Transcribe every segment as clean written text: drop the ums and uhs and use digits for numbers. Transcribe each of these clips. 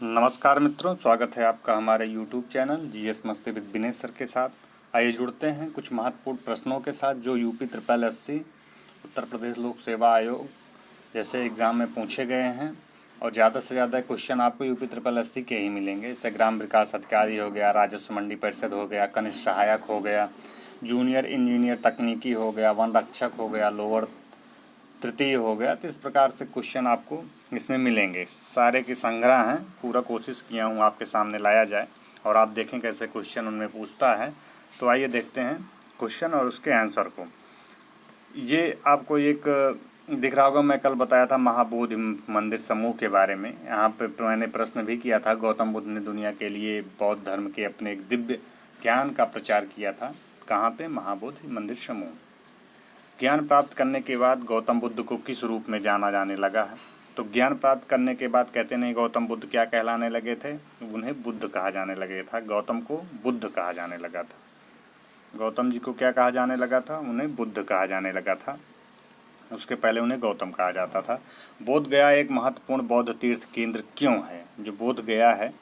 नमस्कार मित्रों, स्वागत है आपका हमारे YouTube चैनल जीएस मस्ती विद विनय सर के साथ। आइए जुड़ते हैं कुछ महत्वपूर्ण प्रश्नों के साथ जो UP triple SC Uttar Pradesh लोक सेवा आयोग जैसे एग्ज़ाम में पूछे गए हैं। और ज़्यादा से ज़्यादा क्वेश्चन आपको यूपी ट्रिपल एससी के ही मिलेंगे। जैसे ग्राम विकास अधिकारी हो गया, राजस्व मंडी परिषद हो गया, कनिष्ठ सहायक हो गया, जूनियर इंजीनियर तकनीकी हो गया, वन रक्षक हो गया, लोअर तृतीय हो गया। तो इस प्रकार से क्वेश्चन आपको इसमें मिलेंगे। सारे के संग्रह हैं, पूरा कोशिश किया हूँ आपके सामने लाया जाए और आप देखें कैसे क्वेश्चन उनमें पूछता है। तो आइए देखते हैं क्वेश्चन और उसके आंसर को। ये आपको एक दिख रहा होगा, मैं कल बताया था महाबोधि मंदिर समूह के बारे में। यहाँ पे मैंने प्रश्न भी किया था, गौतम बुद्ध ने दुनिया के लिए बौद्ध धर्म के अपने एक दिव्य ज्ञान का प्रचार किया था। कहाँ पे? महाबोधि मंदिर समूह। ज्ञान प्राप्त करने के बाद गौतम बुद्ध को किस रूप में जाना जाने लगा है? तो ज्ञान प्राप्त करने के बाद कहते नहीं गौतम बुद्ध क्या कहलाने लगे थे? उन्हें बुद्ध कहा जाने लगे था। गौतम को बुद्ध कहा जाने लगा था। गौतम जी को क्या कहा जाने लगा था? उन्हें बुद्ध कहा जाने लगा था। उसके पहले उन्हें गौतम कहा जाता था। बोध गया एक महत्वपूर्ण बौद्ध तीर्थ केंद्र क्यों है? जो बोध गया है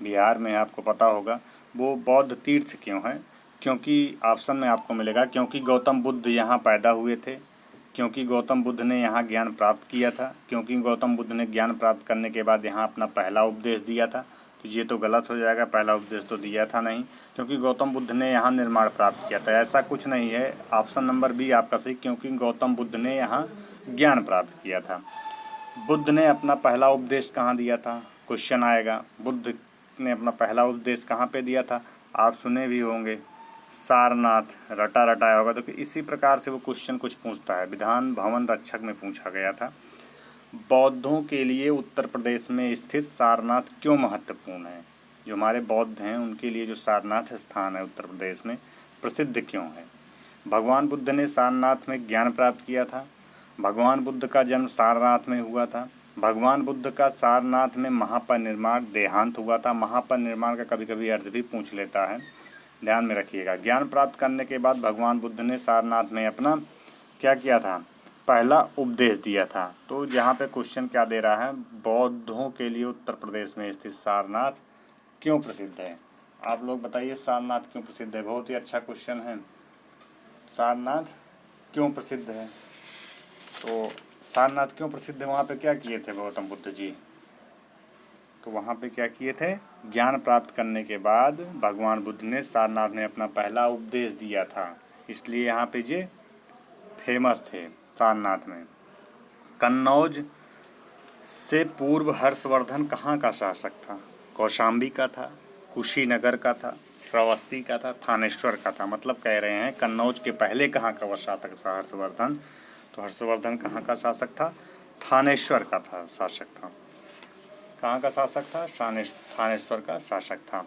बिहार में, आपको पता होगा, वो बौद्ध तीर्थ क्यों है? क्योंकि ऑप्शन में आपको मिलेगा क्योंकि गौतम बुद्ध यहाँ पैदा हुए थे, क्योंकि गौतम बुद्ध ने यहाँ ज्ञान प्राप्त किया था, क्योंकि गौतम बुद्ध ने ज्ञान प्राप्त करने के बाद यहाँ अपना पहला उपदेश दिया था। तो ये तो गलत हो जाएगा, पहला उपदेश तो दिया था नहीं। क्योंकि गौतम बुद्ध ने यहाँ निर्माण प्राप्त किया था, ऐसा कुछ नहीं है। ऑप्शन नंबर बी आपका सही, क्योंकि गौतम बुद्ध ने यहाँ ज्ञान प्राप्त किया था। बुद्ध ने अपना पहला उपदेश कहाँ दिया था? क्वेश्चन आएगा, बुद्ध ने अपना पहला उपदेश कहाँ पे दिया था? आप सुने भी होंगे, सारनाथ, रटा रटाया होगा। तो इसी प्रकार से वो क्वेश्चन कुछ पूछता है। विधान भवन रक्षक में पूछा गया था, बौद्धों के लिए उत्तर प्रदेश में स्थित सारनाथ क्यों महत्वपूर्ण है? जो हमारे बौद्ध हैं उनके लिए जो सारनाथ स्थान है उत्तर प्रदेश में, प्रसिद्ध क्यों है? भगवान बुद्ध ने सारनाथ में ज्ञान प्राप्त किया था। भगवान बुद्ध का जन्म सारनाथ में हुआ था। भगवान बुद्ध का सारनाथ में महापरिनिर्वाण देहांत हुआ था। महापरिनिर्वाण का कभी कभी अर्थ भी पूछ लेता है, ध्यान में रखिएगा। ज्ञान प्राप्त करने के बाद भगवान बुद्ध ने सारनाथ में अपना क्या किया था? पहला उपदेश दिया था। तो यहाँ पे क्वेश्चन क्या दे रहा है? बौद्धों के लिए उत्तर प्रदेश में स्थित सारनाथ क्यों प्रसिद्ध है? आप लोग बताइए, सारनाथ क्यों प्रसिद्ध है? बहुत ही अच्छा क्वेश्चन है। सारनाथ क्यों प्रसिद्ध है? तो सारनाथ क्यों प्रसिद्ध है? वहाँ पे क्या किए थे गौतम बुद्ध जी? तो वहाँ पे क्या किए थे? ज्ञान प्राप्त करने के बाद भगवान बुद्ध ने सारनाथ में अपना पहला उपदेश दिया था, इसलिए यहाँ पे ये फेमस थे सारनाथ में। कन्नौज से पूर्व हर्षवर्धन कहाँ का शासक था? कौशाम्बी का था, कुशीनगर का था, श्रावस्ती का था, थानेश्वर का था। मतलब कह रहे हैं कन्नौज के पहले कहाँ का वह शासक था हर्षवर्धन? तो हर्षवर्धन कहाँ का शासक था? थानेश्वर का था शासक था। कहाँ का शासक था? थानेश्वर का शासक था।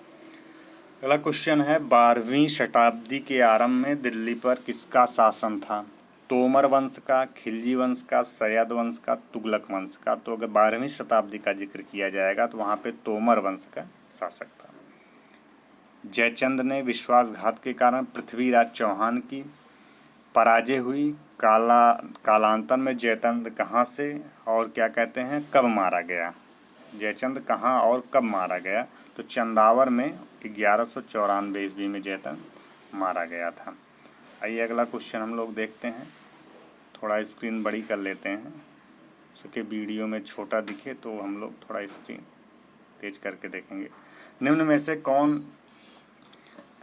अगला क्वेश्चन है, 12वीं शताब्दी के आरंभ में दिल्ली पर किसका शासन था? तोमर वंश का, खिलजी वंश का, सैयद वंश का, तुगलक वंश का। तो अगर 12वीं शताब्दी का जिक्र किया जाएगा तो वहाँ पे तोमर वंश का शासक था। जयचंद ने विश्वासघात के कारण पृथ्वीराज चौहान की पराजय हुई। कालांतर में जयचंद कहाँ से और क्या कहते हैं कब मारा गया? जयचंद कहाँ और कब मारा गया? तो चंदावर में 1194 ईस्वी में जयचंद मारा गया था। आइए अगला क्वेश्चन हम लोग देखते हैं। थोड़ा स्क्रीन बड़ी कर लेते हैं, उसके वीडियो में छोटा दिखे तो हम लोग थोड़ा स्क्रीन तेज करके देखेंगे। निम्न में से कौन,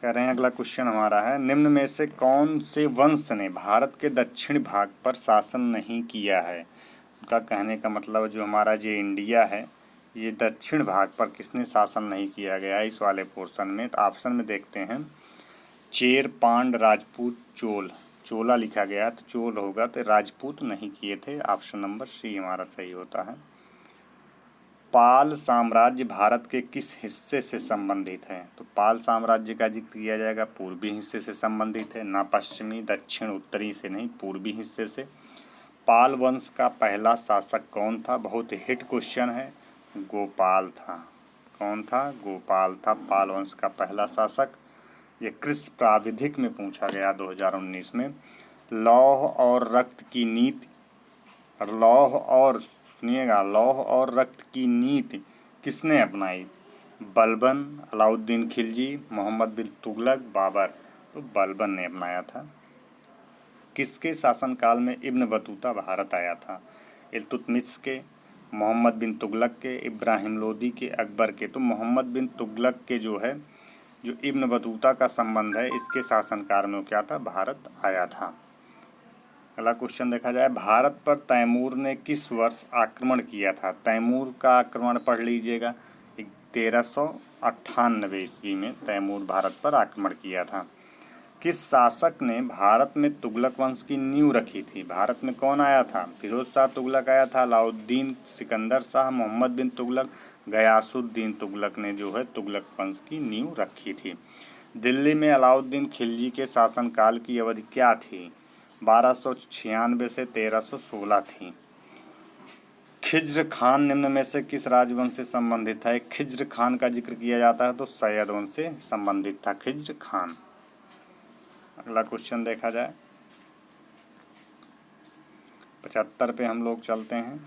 कह रहे हैं अगला क्वेश्चन हमारा है, निम्न में से कौन से वंश ने भारत के दक्षिण भाग पर शासन नहीं किया है? उनका कहने का मतलब जो हमारा जो इंडिया है, ये दक्षिण भाग पर किसने शासन नहीं किया गया है इस वाले पोर्शन में? तो ऑप्शन में देखते हैं, चेर, पांड, राजपूत, चोल। चोला लिखा गया है तो चोल होगा, तो राजपूत नहीं किए थे। ऑप्शन नंबर सी हमारा सही होता है। पाल साम्राज्य भारत के किस हिस्से से संबंधित है? तो पाल साम्राज्य का जिक्र किया जाएगा, पूर्वी हिस्से से संबंधित है, ना पश्चिमी, दक्षिण, उत्तरी से नहीं, पूर्वी हिस्से से। पाल वंश का पहला शासक कौन था? बहुत हिट क्वेश्चन है, गोपाल था। कौन था? गोपाल था पाल वंश का पहला शासक। ये कृषि प्राविधिक में पूछा गया 2019 में। लौह और रक्त की नीति, लौह और सुनिएगा, लौह और रक्त की नीति किसने अपनाई? बलबन, अलाउद्दीन खिलजी, मोहम्मद बिन तुगलक, बाबर। तो बलबन ने अपनाया था। किसके शासनकाल में इब्न बतूता भारत आया था? इल्तुतमिश के, मोहम्मद बिन तुगलक के, इब्राहिम लोदी के, अकबर के। तो मोहम्मद बिन तुगलक के जो है, जो इब्न बतूता का संबंध है, इसके शासनकाल में क्या था? भारत आया था। अगला क्वेश्चन देखा जाए, भारत पर तैमूर ने किस वर्ष आक्रमण किया था? तैमूर का आक्रमण पढ़ लीजिएगा, 1398 ईस्वी में तैमूर भारत पर आक्रमण किया था। किस शासक ने भारत में तुगलक वंश की नींव रखी थी? भारत में कौन आया था? फिरोज शाह तुगलक आया था, अलाउद्दीन सिकंदर शाह, मोहम्मद बिन तुगलक, गयासुद्दीन तुगलक ने जो है तुगलक वंश की नींव रखी थी। दिल्ली में अलाउद्दीन खिलजी के शासनकाल की अवधि क्या थी? 1296 से 1316 थी। खिज्र खान निम्न में से किस राजवंश से संबंधित है? खिज्र खान का जिक्र किया जाता है तो सैयद वंश से संबंधित था खिज्र खान। अगला क्वेश्चन देखा जाए, 75 पे हम लोग चलते हैं।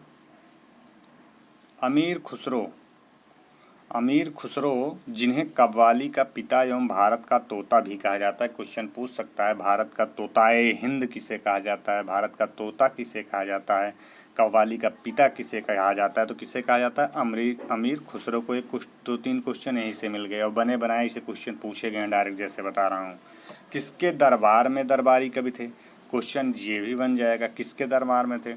अमीर खुसरो जिन्हें कव्वाली का पिता एवं भारत का तोता भी कहा जाता है, क्वेश्चन पूछ सकता है भारत का तोताए हिंद किसे कहा जाता है, भारत का तोता किसे कहा जाता है, कव्वाली का पिता किसे कहा जाता है? तो किसे कहा जाता है? अमीर खुसरो को। एक कुछ 2-3 क्वेश्चन यहीं से मिल गए और बने बनाए इसे क्वेश्चन पूछे गए डायरेक्ट, जैसे बता रहा हूँ। किसके दरबार में दरबारी कवि थे? क्वेश्चन ये भी बन जाएगा, किसके दरबार में थे?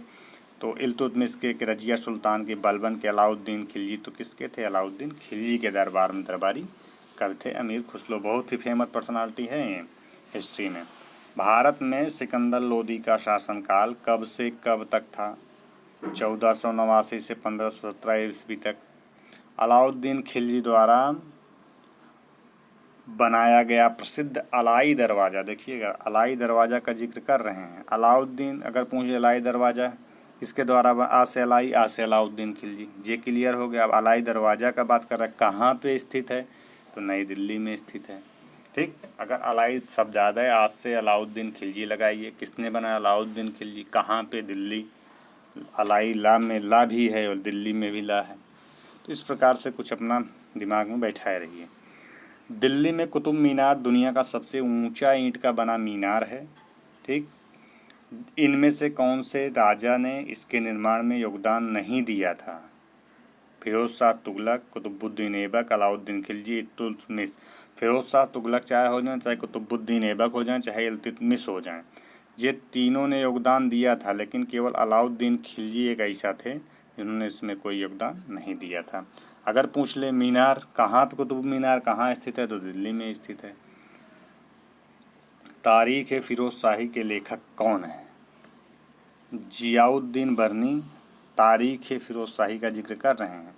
तो इल्तुतमिश के, रजिया सुल्तान के, बलबन के, अलाउद्दीन खिलजी। तो किसके थे? अलाउद्दीन खिलजी के दरबार में दरबारी कवि थे अमीर खुसरो। बहुत ही फेमस पर्सनालिटी है ये हिस्ट्री में। भारत में सिकंदर लोदी का शासनकाल कब से कब तक था? 1489 से 1517 ईस्वी तक। अलाउद्दीन खिलजी द्वारा बनाया गया प्रसिद्ध अलाई दरवाज़ा, देखिएगा अलाई दरवाज़ा का जिक्र कर रहे हैं। अलाउद्दीन अगर पूछे अलाई दरवाज़ा किसके द्वारा, आ से अलाई, आ से अलाउद्दीन खिलजी, ये क्लियर हो गया। अब अलाई दरवाज़ा का बात कर रहा है, कहाँ पे स्थित है? तो नई दिल्ली में स्थित है। ठीक, अगर अलाई सब ज़्यादा है, आज से अलाउद्दीन खिलजी लगाइए। किसने बनाया? अलाउद्दीन खिलजी। कहाँ पे? दिल्ली। अलाई ला में ला भी है और दिल्ली में भी ला है। तो इस प्रकार से कुछ अपना दिमाग में बैठाए रहिए। दिल्ली में कुतुब मीनार दुनिया का सबसे ऊंचा ईंट का बना मीनार है। ठीक, इनमें से कौन से राजा ने इसके निर्माण में योगदान नहीं दिया था? फिरोज शाह तुगलक, कुतुबुद्दीन ऐबक, अलाउद्दीन खिलजी, इल्तुतमिश। फिरोज शाह तुगलक चाहे हो जाए, चाहे कुतुबुद्दीन ऐबक हो जाए, चाहे इल्तुतमिश हो जाए, ये तीनों ने योगदान दिया था, लेकिन केवल अलाउद्दीन खिलजी एक ऐसा थे जिन्होंने इसमें कोई योगदान नहीं दिया था। अगर पूछ ले मीनार कहाँ पे, कुतुब मीनार कहाँ स्थित है? तो दिल्ली में स्थित है। तारीख ए फिरोज शाही के लेखक कौन है? जियाउद्दीन बर्नी तारीख ए फिरोज शाही का जिक्र कर रहे हैं।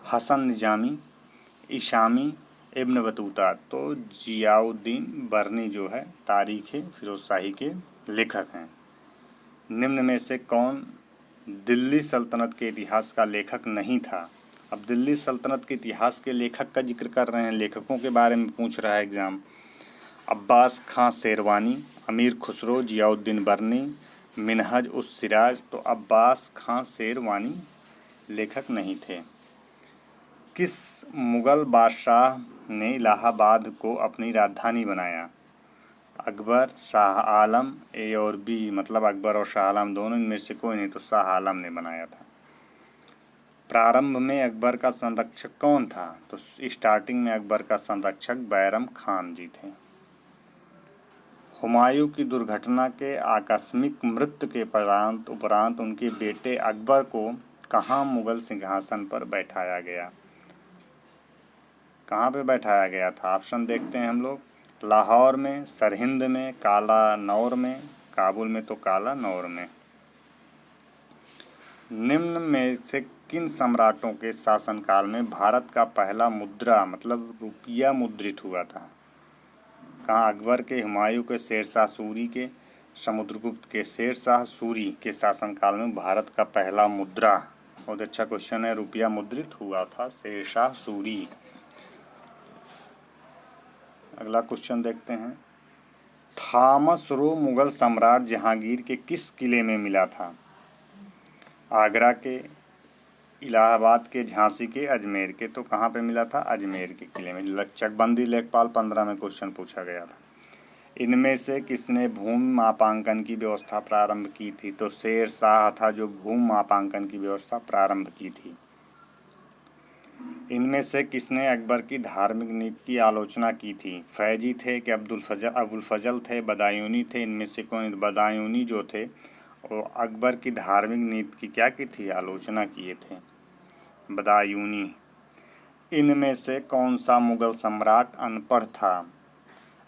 Hasan Nizami, Isami, Ibn Battuta. तो जियाउद्दीन बर्नी जो है तारीख ए फिरोज शाही के लेखक हैं। निम्न में से कौन दिल्ली सल्तनत के इतिहास का लेखक नहीं था? अब दिल्ली सल्तनत के इतिहास के लेखक का जिक्र कर रहे हैं, लेखकों के बारे में पूछ रहा है एग्जाम। अब्बास खां शेरवानी, अमीर खुसरो, जियाउद्दीन बर्नी, मिनहज उस सिराज। तो अब्बास खां शेरवानी लेखक नहीं थे। किस मुगल बादशाह ने इलाहाबाद को अपनी राजधानी बनाया? अकबर, शाह आलम। ए और बी, मतलब अकबर और शाह आलम दोनों, इनमें से कोई नहीं, तो शाह आलम ने बनाया था। प्रारंभ में अकबर का संरक्षक कौन था? तो स्टार्टिंग में अकबर का संरक्षक बैरम खान जी थे। हुमायूं की दुर्घटना के आकस्मिक मृत्यु के उपरांत उनके बेटे अकबर को कहाँ मुगल सिंहासन पर बैठाया गया? कहाँ पे बैठाया गया था? ऑप्शन देखते हैं हम लोग। लाहौर में, सरहिंद में, काला नौर में, काबुल में। तो काला नौर में। निम्न में से किन सम्राटों के शासनकाल में भारत का पहला मुद्रा मतलब रुपया मुद्रित हुआ था? कहाँ? अकबर के, हुमायूं के, शेरशाह सूरी के, समुद्रगुप्त के। शेरशाह सूरी के शासनकाल में भारत का पहला मुद्रा, बहुत अच्छा क्वेश्चन है, रुपया मुद्रित हुआ था शेरशाह सूरी। अगला क्वेश्चन देखते हैं। थॉमस रो मुगल सम्राट जहांगीर के किस किले में मिला था? आगरा के, इलाहाबाद के, झांसी के, अजमेर के। तो कहाँ पे मिला था? अजमेर के किले में। चकबंदी लेखपाल 15 में क्वेश्चन पूछा गया था। इनमें से किसने भूमि मापांकन की व्यवस्था प्रारंभ की थी? तो शेर शाह था जो भूमि मापांकन की व्यवस्था प्रारंभ की थी। इनमें से किसने अकबर की धार्मिक नीति की आलोचना की थी? फैजी थे कि अबुल फजल थे, बदायूनी थे? इनमें से कौन? बदायूनी जो थे वो अकबर की धार्मिक नीति की क्या की थी? आलोचना किए थे, बदायूनी। इनमें से कौन सा मुगल सम्राट अनपढ़ था?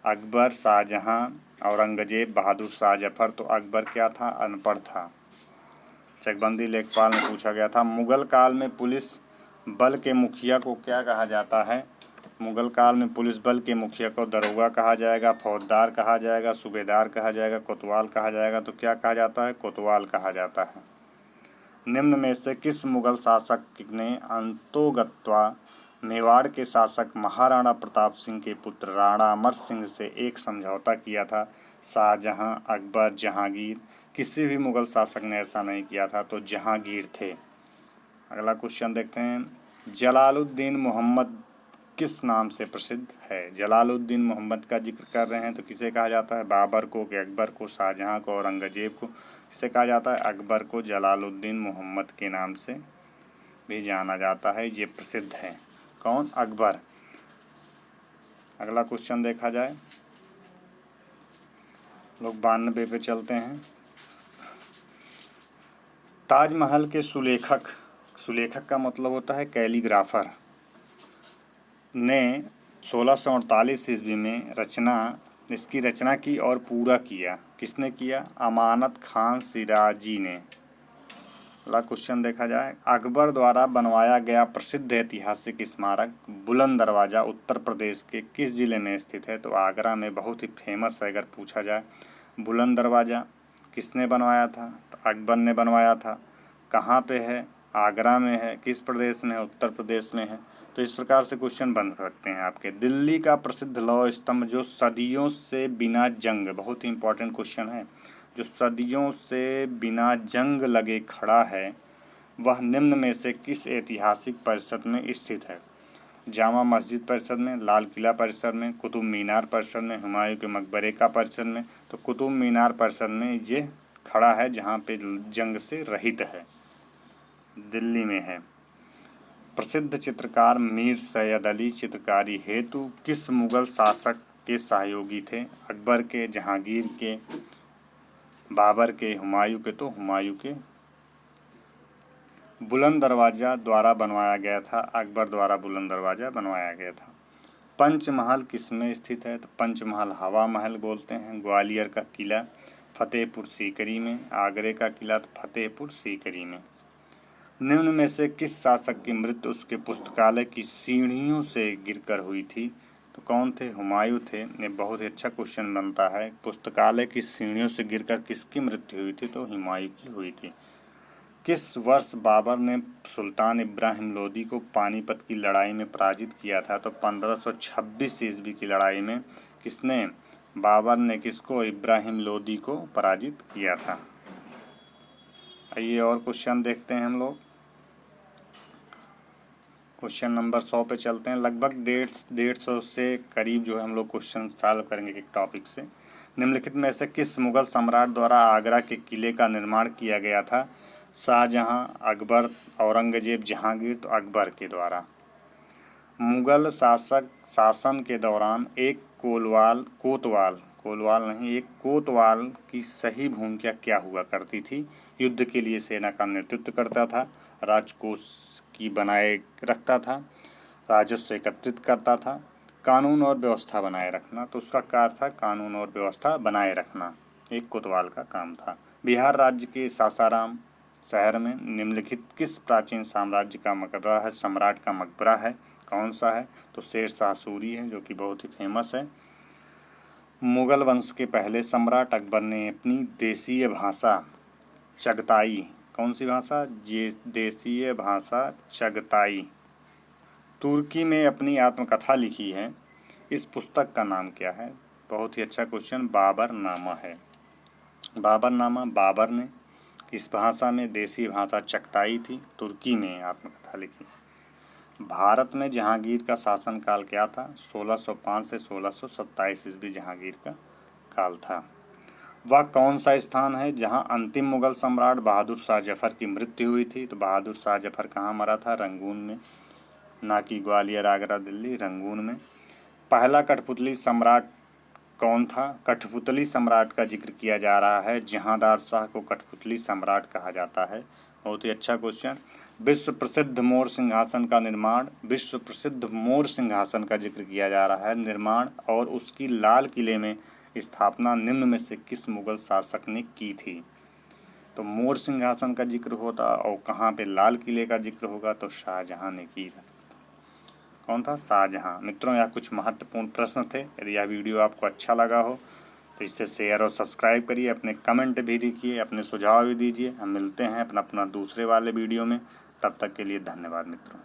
अकबर, शाहजहां, औरंगजेब, बहादुर शाह जफर। तो अकबर क्या था? अनपढ़ था। चकबंदी लेखपाल में पूछा गया था। मुगल काल में पुलिस बल के मुखिया को क्या कहा जाता है? मुगल काल में पुलिस बल के मुखिया को दरोगा कहा जाएगा, फौजदार कहा जाएगा, सूबेदार कहा जाएगा, कोतवाल कहा जाएगा। तो क्या कहा जाता है? कोतवाल कहा जाता है। निम्न में से किस मुगल शासक ने अंतोगत्वा मेवाड़ के शासक महाराणा प्रताप सिंह के पुत्र राणा अमर सिंह से एक समझौता किया था? शाहजहां, अकबर, जहांगीर? किसी भी मुगल शासक ने ऐसा नहीं किया था। तो जहांगीर थे। अगला क्वेश्चन देखते हैं। जलालुद्दीन मोहम्मद किस नाम से प्रसिद्ध है? जलालुद्दीन मोहम्मद का जिक्र कर रहे हैं तो किसे कहा जाता है? बाबर को कि अकबर को, शाहजहां को, औरंगजेब को? किसे कहा जाता है? अकबर को जलालुद्दीन मोहम्मद के नाम से भी जाना जाता है। ये प्रसिद्ध है। कौन? अकबर। अगला क्वेश्चन देखा जाए। लोग 92 पे चलते हैं। ताजमहल के सुलेखक, सुलेखक का मतलब होता है कैलीग्राफर, ने 1648 ईस्वी में इसकी रचना की और पूरा किया। किसने किया? अमानत खान सिराजी ने। अगला क्वेश्चन देखा जाए। अकबर द्वारा बनवाया गया प्रसिद्ध ऐतिहासिक स्मारक बुलंद दरवाज़ा उत्तर प्रदेश के किस जिले में स्थित है? तो आगरा में। बहुत ही फेमस है अगर पूछा जाए। बुलंद दरवाज़ा किसने बनवाया था? तो अकबर ने बनवाया था। कहाँ पे है? आगरा में है। किस प्रदेश में है? उत्तर प्रदेश में है। तो इस प्रकार से क्वेश्चन बन सकते हैं आपके। दिल्ली का प्रसिद्ध लौह स्तंभ जो सदियों से बिना जंग, बहुत ही इंपॉर्टेंट क्वेश्चन है, जो सदियों से बिना जंग लगे खड़ा है, वह निम्न में से किस ऐतिहासिक परिसर में स्थित है? जामा मस्जिद परिसर में, लाल किला परिसर में, कुतुब मीनार परिसर में, हुमायूं के मकबरे का परिसर में? तो कुतुब मीनार परिसर में ये खड़ा है जहाँ पे जंग से रहित है, दिल्ली में है। प्रसिद्ध चित्रकार मीर सैयद अली चित्रकारी हेतु किस मुगल शासक के सहयोगी थे? अकबर के, जहांगीर के, बाबर के, हुमायूं के? तो हुमायूं के। बुलंद दरवाज़ा द्वारा बनवाया गया था। अकबर द्वारा बुलंद दरवाज़ा बनवाया गया था। पंचमहल किस में स्थित है? तो पंचमहल हवा महल बोलते हैं। ग्वालियर का किला फतेहपुर सीकरी में, आगरे का किला तो फतेहपुर सीकरी में। निम्न में से किस शासक की मृत्यु उसके पुस्तकालय की सीढ़ियों से गिरकर हुई थी? तो कौन थे? हुमायूं थे। ये बहुत ही अच्छा क्वेश्चन बनता है। पुस्तकालय की सीढ़ियों से गिरकर किसकी मृत्यु हुई थी? तो हुमायूं की हुई थी। किस वर्ष बाबर ने सुल्तान इब्राहिम लोदी को पानीपत की लड़ाई में पराजित किया था? तो 1526 ईस्वी की लड़ाई में किसने, बाबर ने किसको? इब्राहिम लोदी को पराजित किया था। आइए और क्वेश्चन देखते हैं हम लोग। क्वेश्चन नंबर 100 पे चलते हैं। लगभग 150 से करीब जो है हम लोग क्वेश्चन सॉल्व करेंगे एक टॉपिक से। निम्नलिखित में से किस मुगल सम्राट द्वारा आगरा के किले का निर्माण किया गया था? शाहजहां, अकबर, औरंगजेब, जहांगीर? तो अकबर के द्वारा। मुगल शासन के दौरान एक कोतवाल की सही भूमिका क्या हुआ करती थी? युद्ध के लिए सेना का नेतृत्व करता था, राजकोष की बनाए रखता था, राजस्व एकत्रित करता था, कानून और व्यवस्था बनाए रखना। तो उसका कार्य था कानून और व्यवस्था बनाए रखना, एक कोतवाल का काम था। बिहार राज्य के सासाराम शहर में निम्नलिखित किस प्राचीन साम्राज्य का मकबरा है, सम्राट का मकबरा है? कौन सा है? तो शेर शाह सूरी है, जो कि बहुत ही फेमस है। मुगल वंश के पहले सम्राट अकबर ने अपनी देशीय भाषा चगताई, कौन सी भाषा? देशीय भाषा चगताई, तुर्की में अपनी आत्मकथा लिखी है। इस पुस्तक का नाम क्या है? बहुत ही अच्छा क्वेश्चन, बाबरनामा है। बाबरनामा बाबर ने किस भाषा में देसी भाषा चगताई थी? तुर्की में आत्मकथा लिखी। भारत में जहांगीर का शासनकाल क्या था? 1605 से 1627 ईस्वी जहांगीर का काल था। वह कौन सा स्थान है जहां अंतिम मुगल सम्राट बहादुर शाह जफर की मृत्यु हुई थी? तो बहादुर शाह जफर कहाँ मरा था? रंगून में, ना कि ग्वालियर, आगरा, दिल्ली, रंगून में। पहला कठपुतली सम्राट कौन था? कठपुतली सम्राट का जिक्र किया जा रहा है। जहांदार शाह को कठपुतली सम्राट कहा जाता है। बहुत ही अच्छा क्वेश्चन। विश्व प्रसिद्ध मोर सिंहासन का निर्माण, विश्व प्रसिद्ध मोर सिंहासन का जिक्र किया जा रहा है। निर्माण और उसकी लाल किले में स्थापना निम्न में से किस मुगल शासक ने की थी? तो मोर सिंहासन का जिक्र होता और कहाँ पे लाल किले का जिक्र होगा? तो शाहजहां ने की था। कौन था? शाहजहां। मित्रों, यह कुछ महत्वपूर्ण प्रश्न थे। यदि यह वीडियो आपको अच्छा लगा हो तो इसे शेयर और सब्सक्राइब करिए, अपने कमेंट भी लिखिए, अपने सुझाव भी दीजिए। हम मिलते हैं अपना दूसरे वाले वीडियो में। तब तक के लिए धन्यवाद मित्रों।